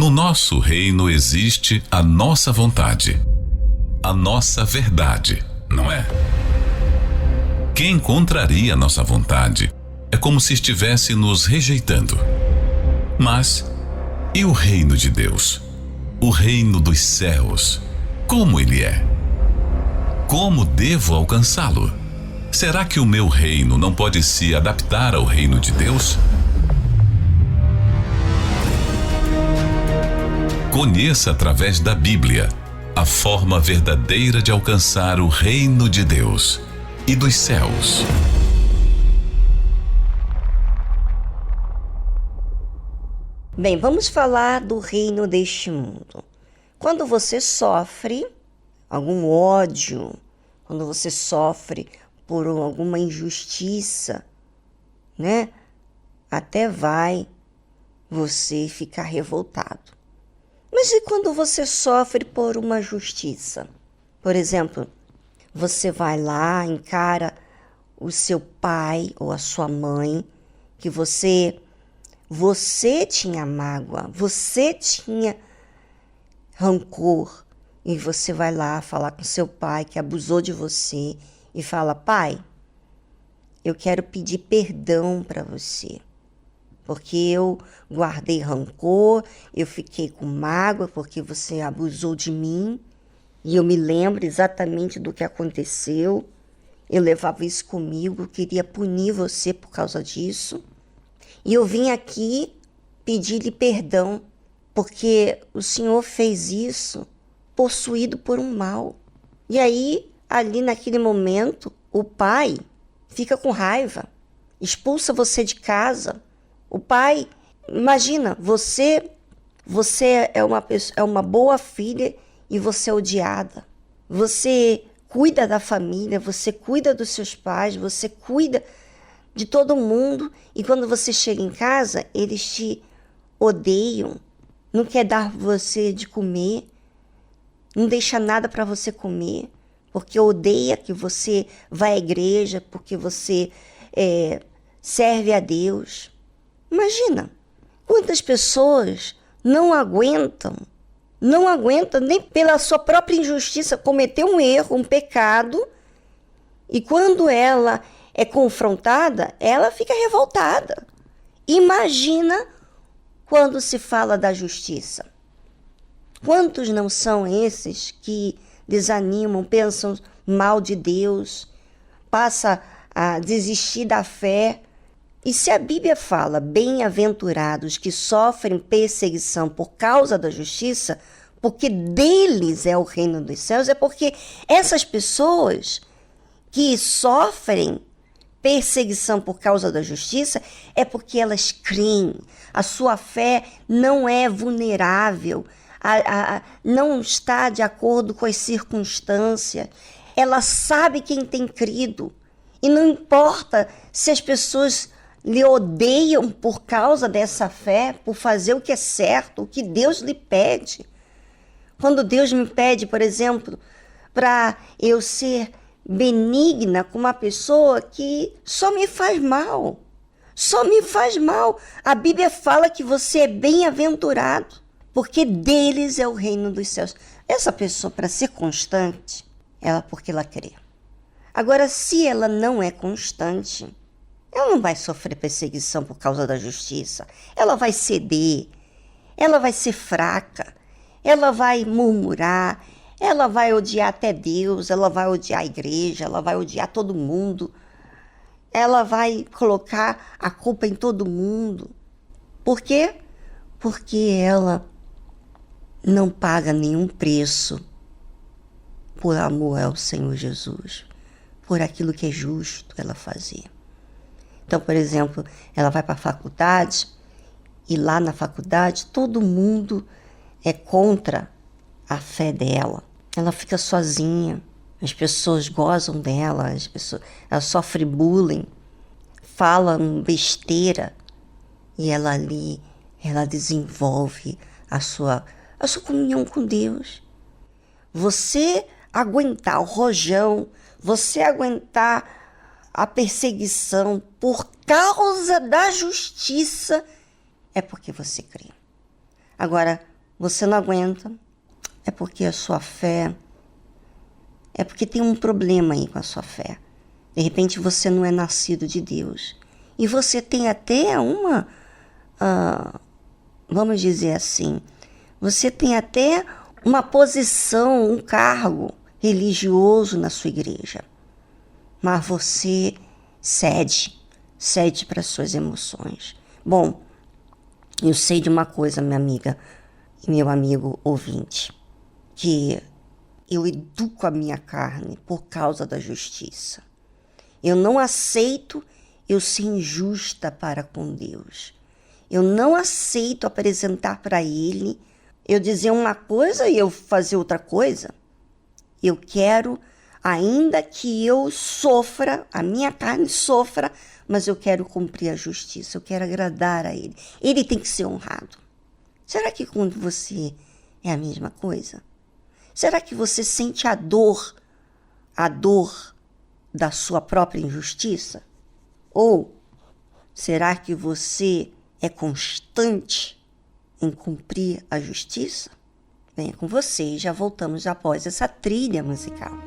No nosso reino existe a nossa vontade, a nossa verdade, não é? Quem contraria nossa vontade é como se estivesse nos rejeitando. Mas, e o reino de Deus? O reino dos céus, como ele é? Como devo alcançá-lo? Será que o meu reino não pode se adaptar ao reino de Deus? Conheça através da Bíblia a forma verdadeira de alcançar o reino de Deus e dos céus. Bem, vamos falar do reino deste mundo. Quando você sofre algum ódio, quando você sofre por alguma injustiça, né? Até vai você ficar revoltado. Mas e quando você sofre por uma justiça? Por exemplo, você vai lá, encara o seu pai ou a sua mãe, que você tinha mágoa, você tinha rancor, e você vai lá falar com seu pai que abusou de você e fala: pai, eu quero pedir perdão para você, porque eu guardei rancor, eu fiquei com mágoa porque você abusou de mim, e eu me lembro exatamente do que aconteceu, eu levava isso comigo, queria punir você por causa disso, e eu vim aqui pedir-lhe perdão, porque o senhor fez isso possuído por um mal. E aí, ali naquele momento, o pai fica com raiva, expulsa você de casa. O pai, imagina, você é uma boa filha e você é odiada. Você cuida da família, você cuida dos seus pais, você cuida de todo mundo, e quando você chega em casa, eles te odeiam, não quer dar você de comer, não deixa nada para você comer, porque odeia que você vá à igreja, porque você serve a Deus. Imagina, quantas pessoas não aguentam nem pela sua própria injustiça, cometer um erro, um pecado, e quando ela é confrontada, ela fica revoltada. Imagina quando se fala da justiça. Quantos não são esses que desanimam, pensam mal de Deus, passa a desistir da fé? E se a Bíblia fala, bem-aventurados que sofrem perseguição por causa da justiça, porque deles é o reino dos céus, é porque essas pessoas que sofrem perseguição por causa da justiça é porque elas creem, a sua fé não é vulnerável, não está de acordo com as circunstâncias, ela sabe quem tem crido, e não importa se as pessoas lhe odeiam por causa dessa fé, por fazer o que é certo, o que Deus lhe pede. Quando Deus me pede, por exemplo, para eu ser benigna com uma pessoa que só me faz mal, a Bíblia fala que você é bem-aventurado, porque deles é o reino dos céus. Essa pessoa, para ser constante, porque ela crê. Agora, se ela não é constante, ela não vai sofrer perseguição por causa da justiça. Ela vai ceder, ela vai ser fraca, ela vai murmurar, ela vai odiar até Deus, ela vai odiar a igreja, ela vai odiar todo mundo. Ela vai colocar a culpa em todo mundo. Por quê? Porque ela não paga nenhum preço por amor ao Senhor Jesus, por aquilo que é justo ela fazer. Então, por exemplo, ela vai para a faculdade e lá na faculdade todo mundo é contra a fé dela. Ela fica sozinha, as pessoas gozam dela, ela sofre bullying, falam besteira, e ela desenvolve a sua comunhão com Deus. Você aguentar o rojão, você aguentar a perseguição por causa da justiça, é porque você crê. Agora, você não aguenta, é porque a sua fé, é porque tem um problema aí com a sua fé. De repente você não é nascido de Deus. E você tem até vamos dizer assim, você tem até uma posição, um cargo religioso na sua igreja. Mas você cede para as suas emoções. Bom, eu sei de uma coisa, minha amiga e meu amigo ouvinte, que eu educo a minha carne por causa da justiça. Eu não aceito eu ser injusta para com Deus. Eu não aceito apresentar para Ele, eu dizer uma coisa e eu fazer outra coisa. Eu quero, ainda que eu sofra, a minha carne sofra, mas eu quero cumprir a justiça, eu quero agradar a Ele. Ele tem que ser honrado. Será que quando você é a mesma coisa? Será que você sente a dor da sua própria injustiça? Ou será que você é constante em cumprir a justiça? Venha com você e já voltamos após essa trilha musical.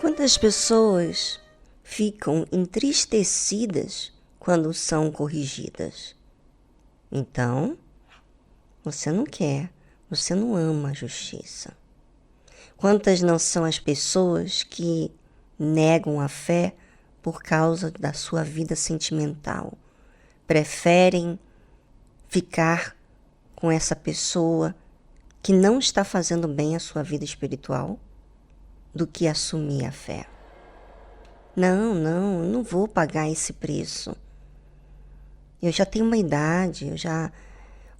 Quantas pessoas ficam entristecidas quando são corrigidas? Então, você não quer, você não ama a justiça. Quantas não são as pessoas que negam a fé por causa da sua vida sentimental? Preferem ficar com essa pessoa que não está fazendo bem a sua vida espiritual do que assumir a fé. Não, eu não vou pagar esse preço. Eu já tenho uma idade,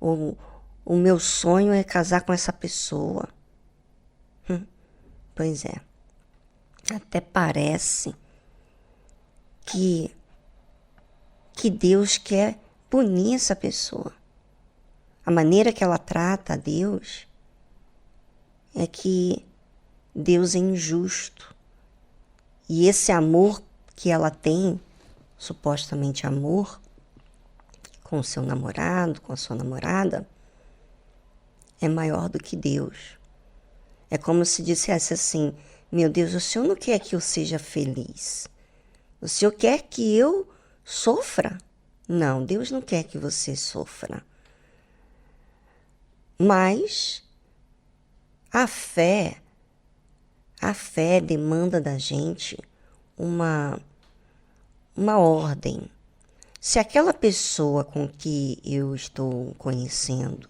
o meu sonho é casar com essa pessoa. Pois é. Até parece que Deus quer punir essa pessoa. A maneira que ela trata a Deus é que Deus é injusto. E esse amor que ela tem, supostamente amor, com o seu namorado, com a sua namorada, é maior do que Deus. É como se dissesse assim: meu Deus, o Senhor não quer que eu seja feliz. O Senhor quer que eu sofra? Não, Deus não quer que você sofra. Mas a fé demanda da gente uma ordem. Se aquela pessoa com que eu estou conhecendo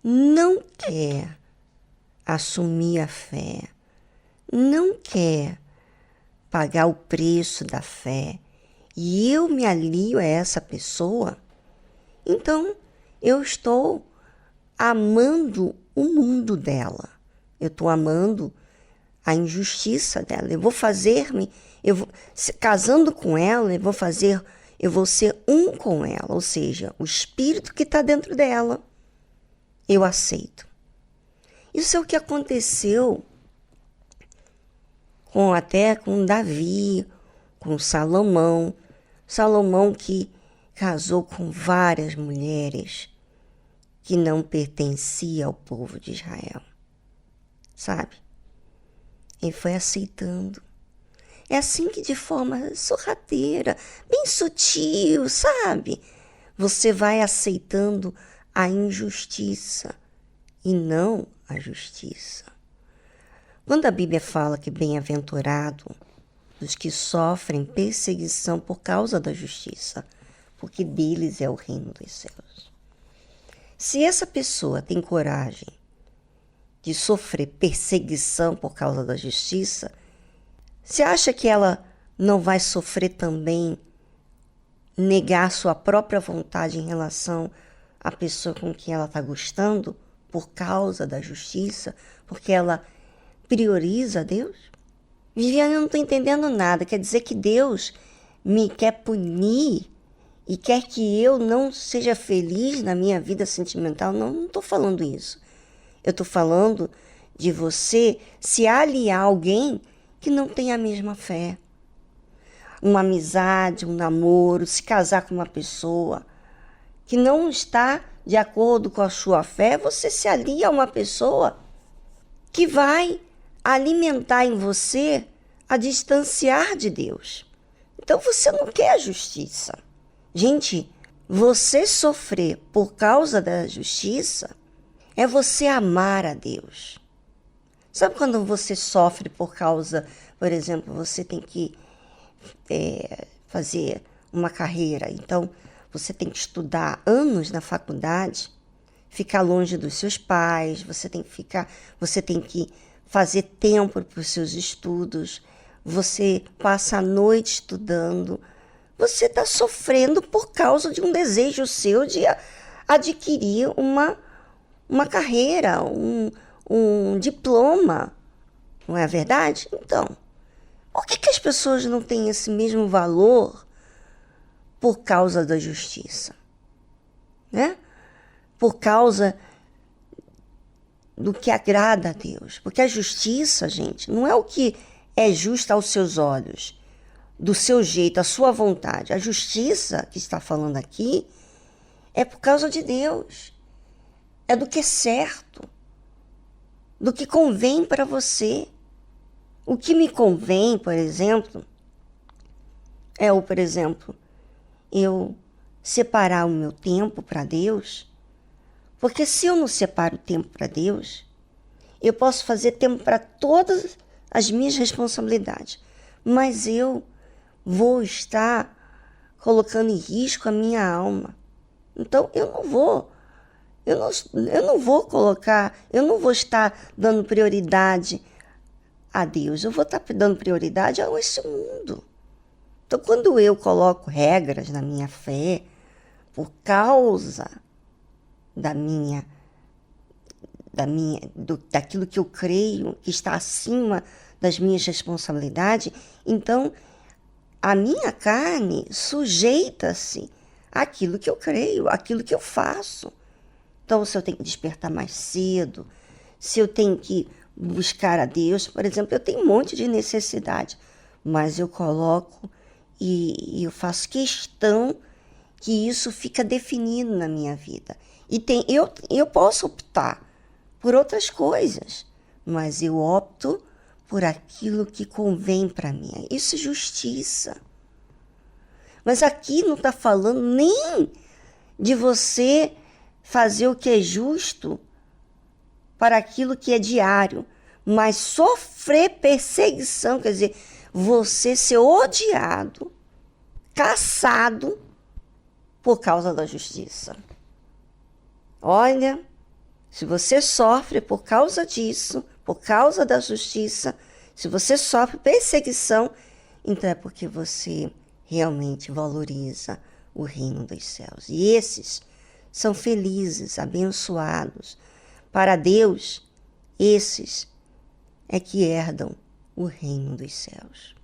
não quer assumir a fé, não quer pagar o preço da fé, e eu me alio a essa pessoa, então eu estou amando o mundo dela. Eu estou amando a injustiça dela. Casando com ela, eu eu vou ser um com ela, ou seja, o espírito que está dentro dela, eu aceito. Isso é o que aconteceu até com Davi, com Salomão. Salomão que casou com várias mulheres que não pertenciam ao povo de Israel, sabe? Ele foi aceitando. É assim que de forma sorrateira, bem sutil, sabe? Você vai aceitando a injustiça e não a justiça. Quando a Bíblia fala que bem-aventurado os que sofrem perseguição por causa da justiça, porque deles é o reino dos céus. Se essa pessoa tem coragem de sofrer perseguição por causa da justiça, você acha que ela não vai sofrer também negar sua própria vontade em relação à pessoa com quem ela está gostando por causa da justiça, porque ela prioriza Deus? Viviane, eu não estou entendendo nada. Quer dizer que Deus me quer punir e quer que eu não seja feliz na minha vida sentimental? Não estou falando isso. Eu estou falando de você se aliar a alguém que não tem a mesma fé. Uma amizade, um namoro, se casar com uma pessoa que não está de acordo com a sua fé, você se alia a uma pessoa que vai alimentar em você a distanciar de Deus. Então você não quer a justiça. Gente, você sofrer por causa da justiça é você amar a Deus. Sabe quando você sofre por causa, por exemplo, você tem que fazer uma carreira, então você tem que estudar anos na faculdade, ficar longe dos seus pais, você tem que fazer tempo para os seus estudos, você passa a noite estudando, você está sofrendo por causa de um desejo seu de adquirir uma carreira, um diploma, não é verdade? Então, por que as pessoas não têm esse mesmo valor por causa da justiça? Né? Por causa do que agrada a Deus. Porque a justiça, gente, não é o que é justo aos seus olhos, do seu jeito, a sua vontade. A justiça que está falando aqui é por causa de Deus. É do que é certo, do que convém para você. O que me convém, por exemplo, eu separar o meu tempo para Deus, porque se eu não separo o tempo para Deus, eu posso fazer tempo para todas as minhas responsabilidades, mas eu vou estar colocando em risco a minha alma. Então eu não vou estar dando prioridade a Deus, eu vou estar dando prioridade a esse mundo. Então, quando eu coloco regras na minha fé, por causa daquilo que eu creio, que está acima das minhas responsabilidades, então a minha carne sujeita-se àquilo que eu creio, àquilo que eu faço. Então, se eu tenho que despertar mais cedo, se eu tenho que buscar a Deus, por exemplo, eu tenho um monte de necessidade, mas eu coloco e eu faço questão que isso fica definido na minha vida. E eu posso optar por outras coisas, mas eu opto por aquilo que convém para mim. Isso é justiça. Mas aqui não está falando nem de você fazer o que é justo para aquilo que é diário, mas sofrer perseguição, quer dizer, você ser odiado, caçado por causa da justiça. Olha, se você sofre por causa disso, por causa da justiça, se você sofre perseguição, então é porque você realmente valoriza o reino dos céus. E esses são felizes, abençoados. Para Deus, esses é que herdam o reino dos céus.